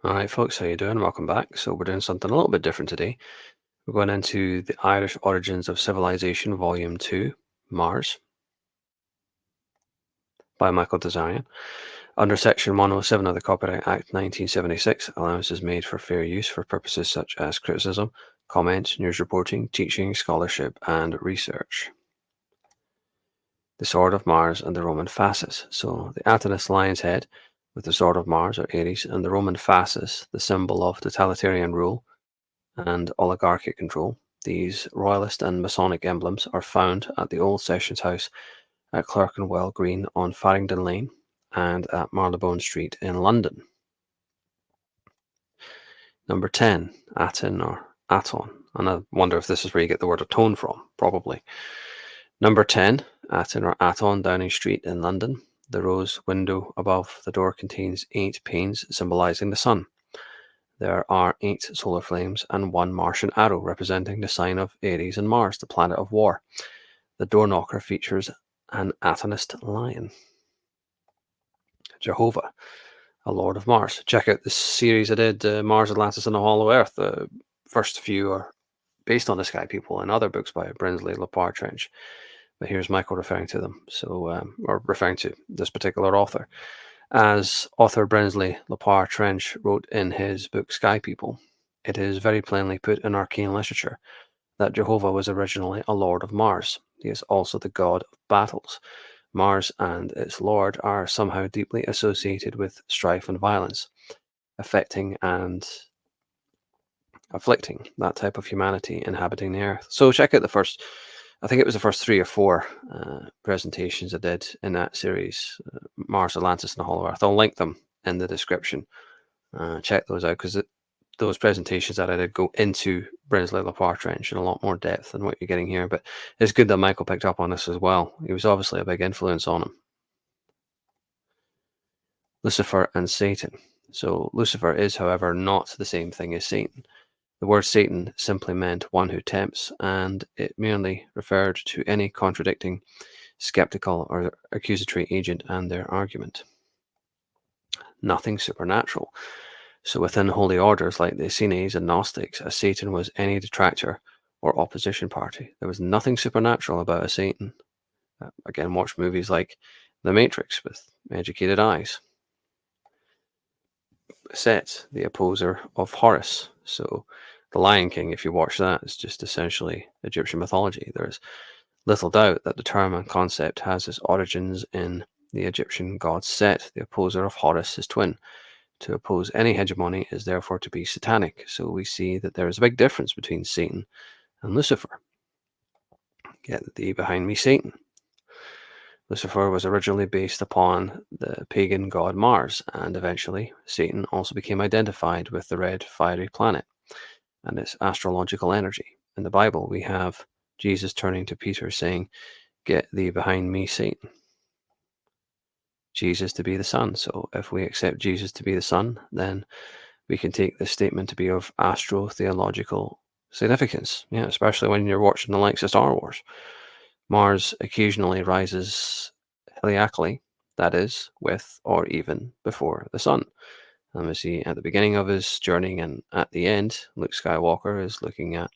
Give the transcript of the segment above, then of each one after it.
All right, folks, how you doing? Welcome back. So we're doing something a little bit different today. We're going into the Irish Origins of Civilization, Vol.2, Mars, by Michael Desarian. Under Section 107 of the Copyright Act 1976, allowance is made for fair use for purposes such as criticism, comment, news reporting, teaching, scholarship, and research. The Sword of Mars and the Roman Fasces. So the Atlantis lion's head with the Sword of Mars, or Ares, and the Roman Fasces, the symbol of totalitarian rule and oligarchic control. These royalist and Masonic emblems are found at the Old Sessions House at Clerkenwell Green on Farringdon Lane and at Marylebone Street in London. Number 10, Aton or Aton. And I wonder if this is where you get the word atone from, probably. Number 10, Aton or Aton, Downing Street in London. The rose window above the door contains 8 panes symbolizing the sun. There are 8 solar flames and 1 Martian arrow representing the sign of Ares and Mars, the planet of war. The door knocker features an Atonist lion. Jehovah, a lord of Mars. Check out this series I did, Mars, Atlantis, and the Hollow Earth. The first few are based on the Sky People and other books by Brinsley, Lepar, Trench. But here's Michael referring to them, or referring to this particular author. As author Brinsley Lepar Trench wrote in his book Sky People, it is very plainly put in arcane literature that Jehovah was originally a lord of Mars. He is also the god of battles. Mars and its lord are somehow deeply associated with strife and violence, affecting and afflicting that type of humanity inhabiting the earth. So check out I think it was the first 3 or 4 presentations I did in that series, Mars, Atlantis, and the Hollow Earth. I'll link them in the description. Check those out because those presentations that I did go into Brinsley Lepar Trench in a lot more depth than what you're getting here. But it's good that Michael picked up on this as well. He was obviously a big influence on him. Lucifer and Satan. So Lucifer is, however, not the same thing as Satan. The word Satan simply meant one who tempts, and it merely referred to any contradicting, skeptical, or accusatory agent and their argument. Nothing supernatural. So within holy orders like the Essenes and Gnostics, a Satan was any detractor or opposition party. There was nothing supernatural about a Satan. Again, watch movies like The Matrix with educated eyes. Set, the opposer of Horus. So the Lion King, if you watch that, is just essentially Egyptian mythology. There's little doubt that the term and concept has its origins in the Egyptian god Set, the opposer of Horus, his twin. To oppose any hegemony is therefore to be satanic. So we see that there is a big difference between Satan and Lucifer. Get thee behind me, Satan. Lucifer was originally based upon the pagan god Mars, and eventually Satan also became identified with the red fiery planet and its astrological energy. In the Bible, we have Jesus turning to Peter saying, "Get thee behind me, Satan." Jesus to be the Son. So if we accept Jesus to be the Son, then we can take this statement to be of astro-theological significance, especially when you're watching the likes of Star Wars. Mars occasionally rises heliacally, that is, with or even before the sun. And we see at the beginning of his journey and at the end, Luke Skywalker is looking at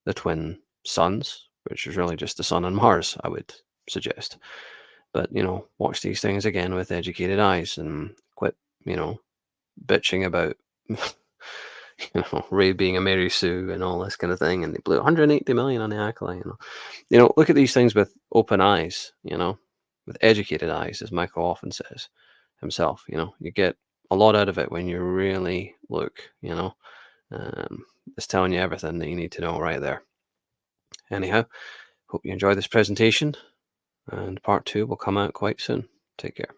the twin suns, which is really just the sun and Mars, I would suggest. But, watch these things again with educated eyes and quit, bitching about, Ray being a Mary Sue and all this kind of thing. And they blew 180 million on the acolyte, look at these things with open eyes, with educated eyes, as Michael often says himself. You get a lot out of it when you really look. It's telling you everything that you need to know right there. Anyhow, hope you enjoyed this presentation, and part 2 will come out quite soon. Take care.